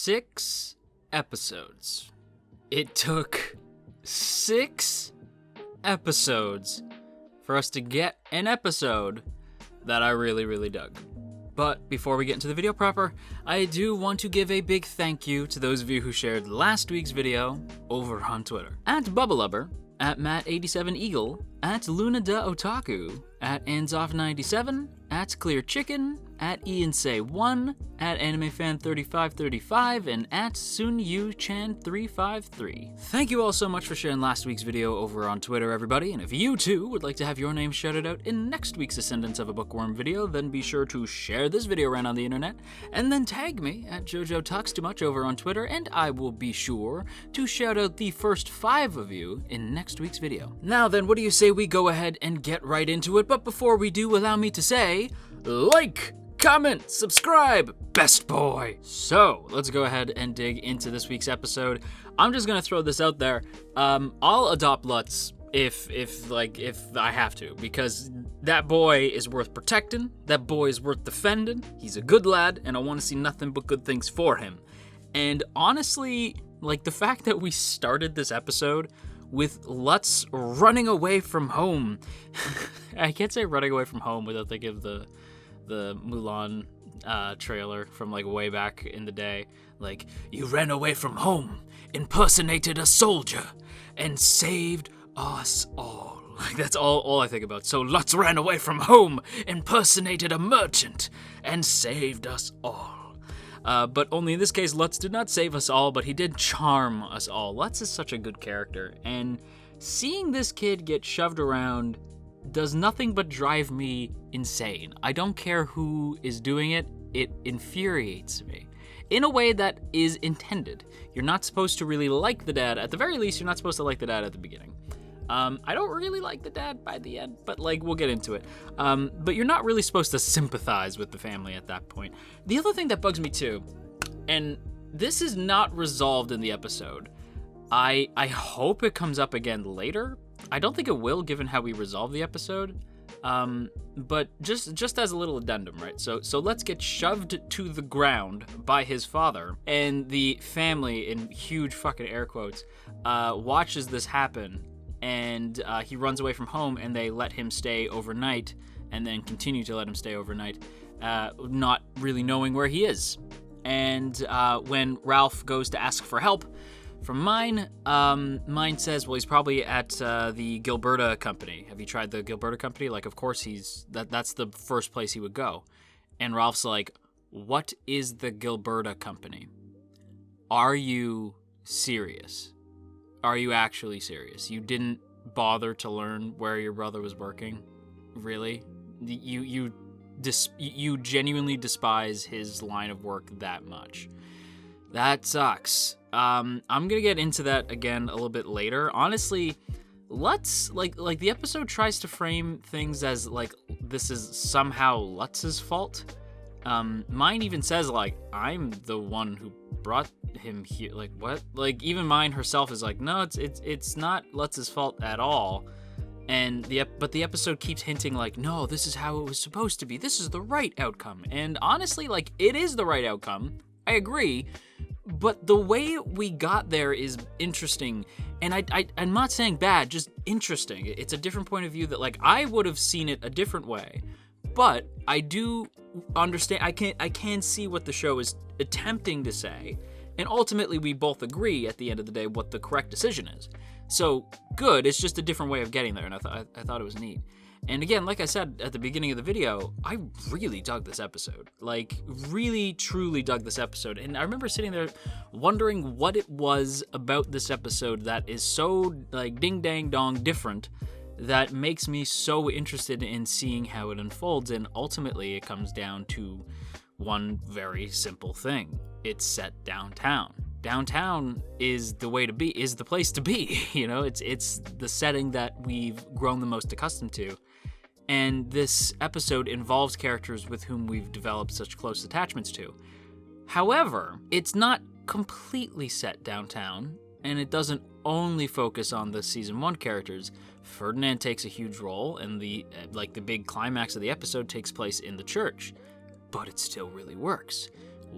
6 episodes. It took 6 episodes for us to get an episode that I really dug. But before we get into the video proper, I do want to give a big thank you to those of you who shared last week's video over on Twitter. At Bubblelubber, at Matt87Eagle, at LunaDaOtaku, at Anzoff97, at Clear Chicken, at IanSay1, at AnimeFan3535, and at SunYuChan353. Thank you all so much for sharing last week's video over on Twitter, everybody, and if you too would like to have your name shouted out in next week's Ascendance of a Bookworm video, then be sure to share this video around on the internet, and then tag me at JoJo Talks Too Much over on Twitter, and I will be sure to shout out the first 5 of you in next week's video. Now then, what do you say we go ahead and get right into it? But before we do, allow me to say, like, comment, subscribe, best boy. So let's go ahead and dig into this week's episode. I'm just gonna throw this out there. I'll adopt Lutz if I have to, because that boy is worth protecting. That boy is worth defending. He's a good lad, and I want to see nothing but good things for him. And honestly, like the fact that we started this episode with Lutz running away from home. I can't say running away from home without thinking of the Mulan trailer from like way back in the day. Like, you ran away from home, impersonated a soldier, and saved us all. Like, that's all I think about. So Lutz ran away from home, impersonated a merchant, and saved us all. But only in this case, Lutz did not save us all, but he did charm us all. Lutz is such a good character, and seeing this kid get shoved around does nothing but drive me insane. I don't care who is doing it, it infuriates me. In a way that is intended. You're not supposed to really like the dad. At the very least, you're not supposed to like the dad at the beginning. I don't really like the dad by the end, but like, we'll get into it. But you're not really supposed to sympathize with the family at that point. The other thing that bugs me too, and this is not resolved in the episode, I hope it comes up again later. I don't think it will, given how we resolve the episode. But just as a little addendum, right? So let's get shoved to the ground by his father, and the family, in huge fucking air quotes, watches this happen. And he runs away from home, and they let him stay overnight, and then continue to let him stay overnight, not really knowing where he is. And when Ralph goes to ask for help from Mine, Mine says, well, he's probably at the Gilberta Company. Have you tried the Gilberta Company? Like, of course that's the first place he would go. And Ralph's like, what is the Gilberta Company? Are you serious? Are you actually serious? You didn't bother to learn where your brother was working? Really? You genuinely despise his line of work that much? That sucks. I'm gonna get into that again a little bit later. Honestly, Lutz, like the episode tries to frame things as like this is somehow Lutz's fault. Mine even says, like, I'm the one who brought him here. Like, what? Like, even Mine herself is like, no, it's not Lutz's fault at all. And but the episode keeps hinting like, no, this is how it was supposed to be. This is the right outcome. And honestly, like, it is the right outcome. I agree. But the way we got there is interesting. And I'm not saying bad, just interesting. It's a different point of view that, like, I would have seen it a different way. But I do understand, I can see what the show is attempting to say, and ultimately we both agree at the end of the day what the correct decision is. So good, it's just a different way of getting there, and I thought it was neat. And again, like I said at the beginning of the video, I really dug this episode. Like, really, truly dug this episode. And I remember sitting there wondering what it was about this episode that is so, like, ding-dang-dong different that makes me so interested in seeing how it unfolds. And ultimately, it comes down to one very simple thing. It's set downtown. Downtown is the way to be, is the place to be. You know, it's the setting that we've grown the most accustomed to. And this episode involves characters with whom we've developed such close attachments to. However, it's not completely set downtown, and it doesn't only focus on the season 1 characters. Ferdinand takes a huge role, and the big climax of the episode takes place in the church. But it still really works.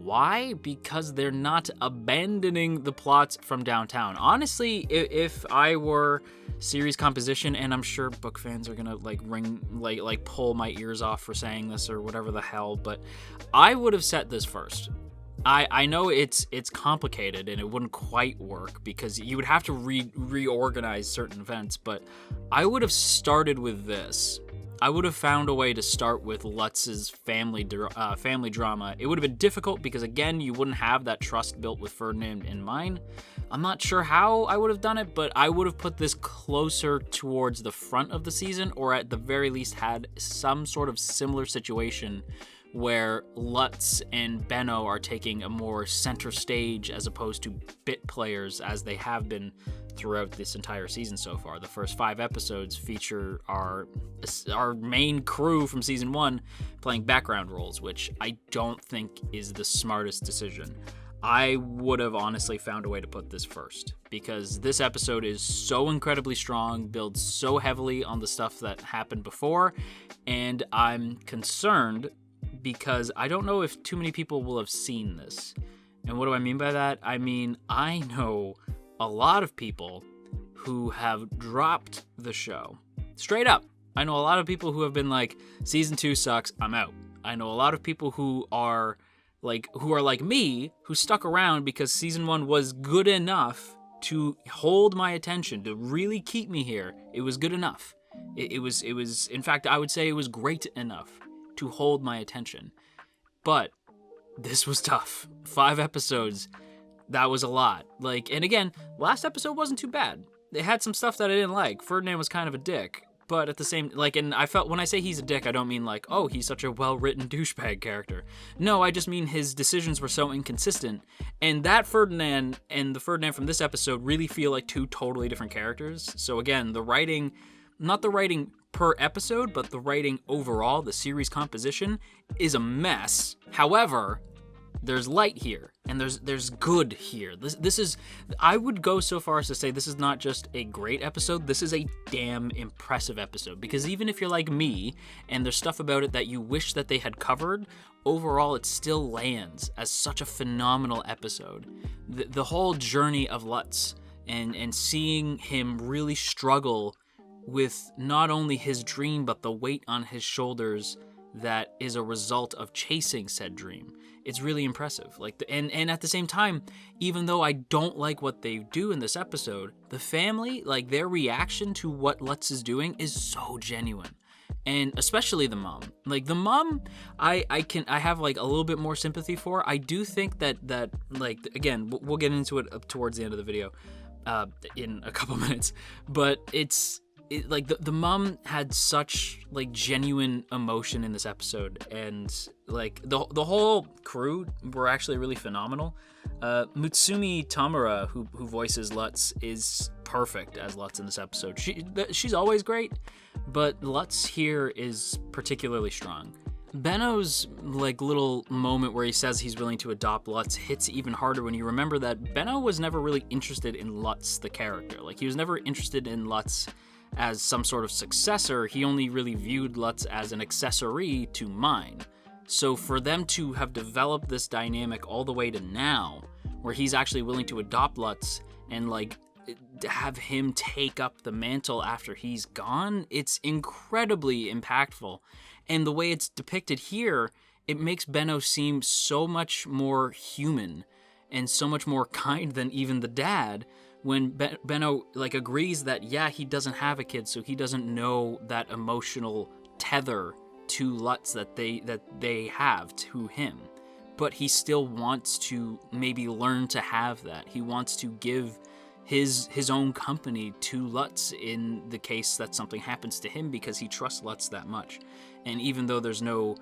Why? Because they're not abandoning the plots from downtown. Honestly, if I were series composition, and I'm sure book fans are gonna pull my ears off for saying this or whatever the hell, but I would have set this first. I know it's complicated and it wouldn't quite work because you would have to reorganize certain events, but I would have started with this. I would have found a way to start with Lutz's family drama. It would have been difficult because, again, you wouldn't have that trust built with Ferdinand in mind. I'm not sure how I would have done it, but I would have put this closer towards the front of the season, or at the very least had some sort of similar situation where Lutz and Benno are taking a more center stage as opposed to bit players as they have been throughout this entire season so far. The first 5 episodes feature our main crew from season 1 playing background roles, which I don't think is the smartest decision. I would have honestly found a way to put this first because this episode is so incredibly strong, builds so heavily on the stuff that happened before, and I'm concerned because I don't know if too many people will have seen this. And what do I mean by that? I mean, I know a lot of people who have dropped the show. Straight up. I know a lot of people who have been like, season 2 sucks, I'm out. I know a lot of people who are like me, who stuck around because season 1 was good enough to hold my attention, to really keep me here. It was good enough. It was, in fact, I would say it was great enough to hold my attention. But this was tough. 5 episodes, that was a lot. And again, last episode wasn't too bad. It had some stuff that I didn't like. Ferdinand was kind of a dick, but at the same, and I felt, when I say he's a dick, I don't mean oh, he's such a well-written douchebag character. No, I just mean his decisions were so inconsistent, and that Ferdinand and the Ferdinand from this episode really feel like 2 totally different characters. So again, the writing, not the writing per episode, but the writing overall, the series composition, is a mess. However, there's light here, and there's good here. This is, I would go so far as to say this is not just a great episode, this is a damn impressive episode, because even if you're like me, and there's stuff about it that you wish that they had covered, overall it still lands as such a phenomenal episode. The whole journey of Lutz, and seeing him really struggle with not only his dream, but the weight on his shoulders that is a result of chasing said dream. It's really impressive. And at the same time, even though I don't like what they do in this episode, the family, their reaction to what Lutz is doing is so genuine. And especially the mom. The mom, I have a little bit more sympathy for. I do think that again, we'll get into it towards the end of the video in a couple minutes, but the mom had such genuine emotion in this episode, and the whole crew were actually really phenomenal. Mutsumi Tamura, who voices Lutz, is perfect as Lutz in this episode. She's always great, but Lutz here is particularly strong. Benno's little moment where he says he's willing to adopt Lutz hits even harder when you remember that Benno was never really interested in Lutz the character. He was never interested in Lutz as some sort of successor. He only really viewed Lutz as an accessory to mine. So for them to have developed this dynamic all the way to now, where he's actually willing to adopt Lutz and have him take up the mantle after he's gone, it's incredibly impactful. And the way it's depicted here, it makes Benno seem so much more human and so much more kind than even the dad, when Benno agrees that he doesn't have a kid, so he doesn't know that emotional tether to Lutz that they have to him, but he still wants to maybe learn to have that. He wants to give his own company to Lutz in the case that something happens to him, because he trusts Lutz that much. And even though there's no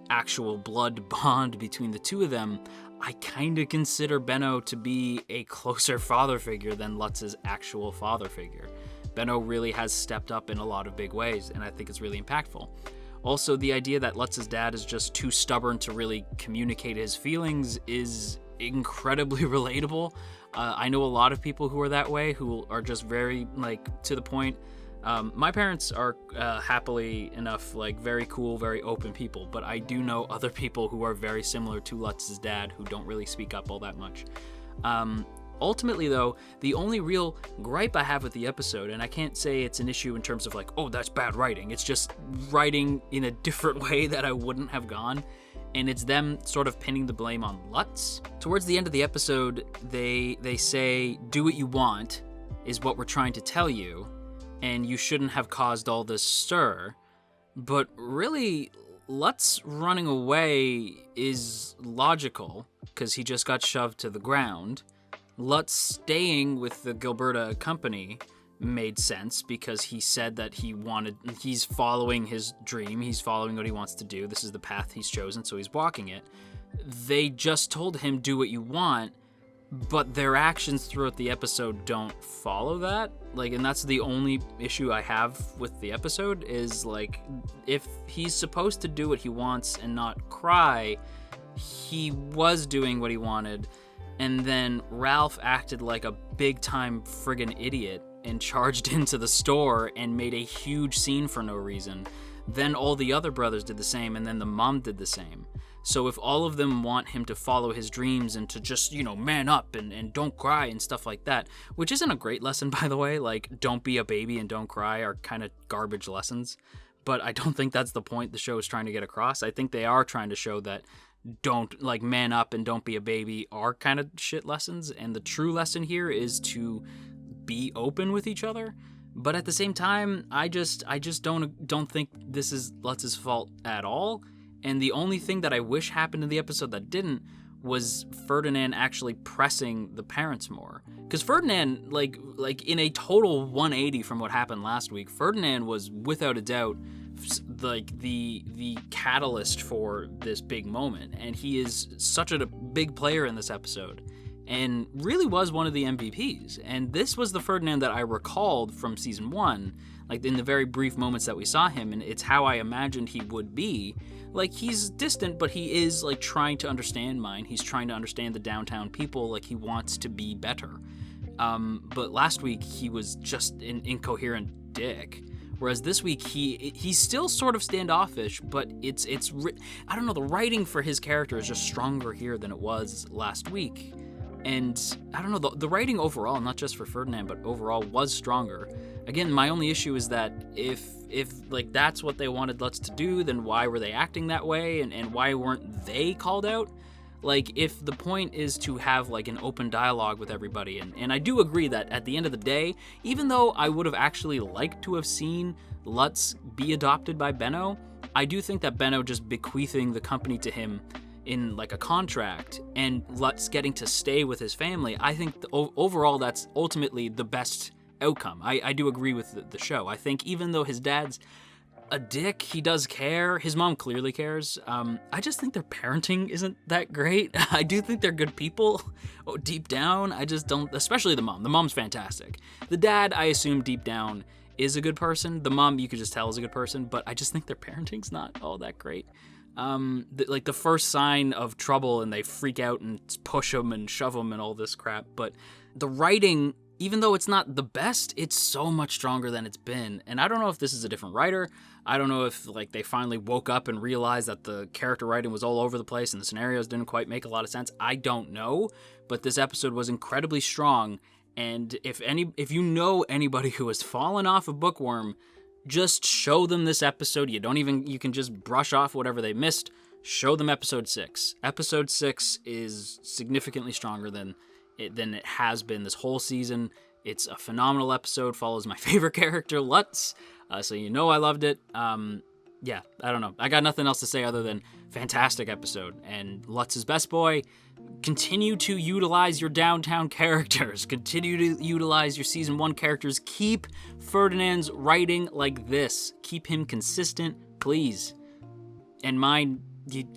actual blood bond between the two of them, I kind of consider Benno to be a closer father figure than Lutz's actual father figure. Benno really has stepped up in a lot of big ways, and I think it's really impactful. Also, the idea that Lutz's dad is just too stubborn to really communicate his feelings is incredibly relatable. I know a lot of people who are that way, who are just very, to the point. My parents are happily enough, like, very cool, very open people, but I do know other people who are very similar to Lutz's dad who don't really speak up all that much. Ultimately, though, the only real gripe I have with the episode, and I can't say it's an issue in terms of like, oh, that's bad writing. It's just writing in a different way that I wouldn't have gone. And it's them sort of pinning the blame on Lutz. Towards the end of the episode, they say, do what you want is what we're trying to tell you, and you shouldn't have caused all this stir. But really, Lutz running away is logical, because he just got shoved to the ground. Lutz staying with the Gilberta company made sense because he said that he's following his dream, he's following what he wants to do, this is the path he's chosen, so he's walking it. They just told him, do what you want, but their actions throughout the episode don't follow that. Like, and that's the only issue I have with the episode, is like, if he's supposed to do what he wants and not cry, he was doing what he wanted. And then Ralph acted like a big-time friggin' idiot and charged into the store and made a huge scene for no reason. Then all the other brothers did the same, and then the mom did the same. So if all of them want him to follow his dreams and to just, man up and don't cry and stuff like that, which isn't a great lesson, by the way, like, don't be a baby and don't cry are kind of garbage lessons. But I don't think that's the point the show is trying to get across. I think they are trying to show that don't, like, man up and don't be a baby are kind of shit lessons, and the true lesson here is to be open with each other. But at the same time, I just don't think this is Lutz's fault at all. And the only thing that I wish happened in the episode that didn't was Ferdinand actually pressing the parents more. Because Ferdinand, like in a total 180 from what happened last week, Ferdinand was without a doubt like the catalyst for this big moment, and he is such a big player in this episode and really was one of the MVPs. And this was the Ferdinand that I recalled from season 1, like in the very brief moments that we saw him, and it's how I imagined he would be. Like, he's distant, but he is like trying to understand mine. He's trying to understand the downtown people, like he wants to be better. But last week he was just an incoherent dick. Whereas this week, he's still sort of standoffish, but it's I don't know, the writing for his character is just stronger here than it was last week. And I don't know, the writing overall, not just for Ferdinand, but overall was stronger. Again, my only issue is that if like that's what they wanted Lutz to do, then why were they acting that way, and why weren't they called out? Like, if the point is to have like an open dialogue with everybody, and I do agree that at the end of the day, even though I would have actually liked to have seen Lutz be adopted by Benno, I do think that Benno just bequeathing the company to him in like a contract and Lutz getting to stay with his family, I think overall that's ultimately the best outcome. I do agree with the show. I think even though his dad's a dick, he does care. His mom clearly cares. I just think their parenting isn't that great. I do think they're good people deep down. I just don't, especially the mom. The mom's fantastic. The dad, I assume deep down, is a good person. The mom, you could just tell is a good person, but I just think their parenting's not all that great. Like the first sign of trouble and they freak out and push him and shove him and all this crap. But the writing, even though it's not the best, it's so much stronger than it's been. And I don't know if this is a different writer. I don't know if like they finally woke up and realized that the character writing was all over the place and the scenarios didn't quite make a lot of sense. I don't know, but this episode was incredibly strong. And if you know anybody who has fallen off of Bookworm, just show them this episode. You can just brush off whatever they missed. Show them episode 6. Episode 6 is significantly stronger than it has been this whole season. It's a phenomenal episode, follows my favorite character, Lutz, so you know I loved it. Yeah, I don't know. I got nothing else to say other than fantastic episode. And Lutz's best boy, continue to utilize your downtown characters. Continue to utilize your season 1 characters. Keep Ferdinand's writing like this. Keep him consistent, please. And mine,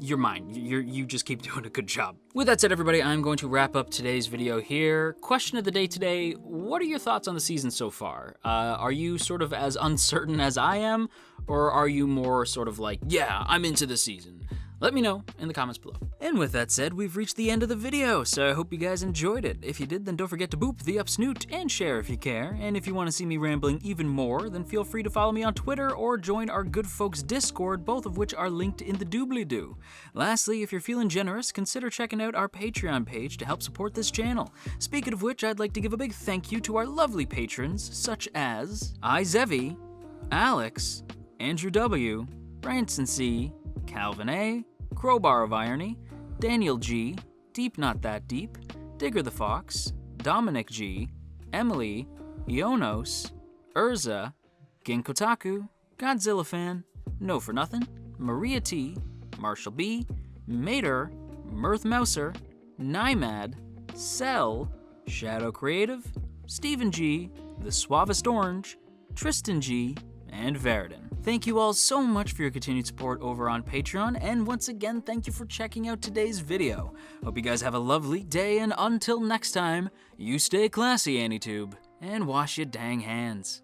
you're mine. You just keep doing a good job. With that said, everybody, I'm going to wrap up today's video here. Question of the day today, what are your thoughts on the season so far? Are you sort of as uncertain as I am? Or are you more sort of like, yeah, I'm into the season? Let me know in the comments below. And with that said, we've reached the end of the video, so I hope you guys enjoyed it. If you did, then don't forget to boop the up snoot and share if you care. And if you want to see me rambling even more, then feel free to follow me on Twitter or join our good folks Discord, both of which are linked in the doobly-doo. Lastly, if you're feeling generous, consider checking out our Patreon page to help support this channel. Speaking of which, I'd like to give a big thank you to our lovely patrons, such as Zevi, Alex, Andrew W, Branson C, Calvin A, Crowbar of Irony, Daniel G, Deep Not That Deep, Digger the Fox, Dominic G, Emily, Ionos, Urza, Ginkotaku, Godzilla Fan, No For Nothing, Maria T, Marshall B, Mater, Mirth Mouser, Nymad, Cell, Shadow Creative, Stephen G, The Suavest Orange, Tristan G, and Verdon. Thank you all so much for your continued support over on Patreon, and once again, thank you for checking out today's video. Hope you guys have a lovely day, and until next time, you stay classy, AnyTube, and wash your dang hands.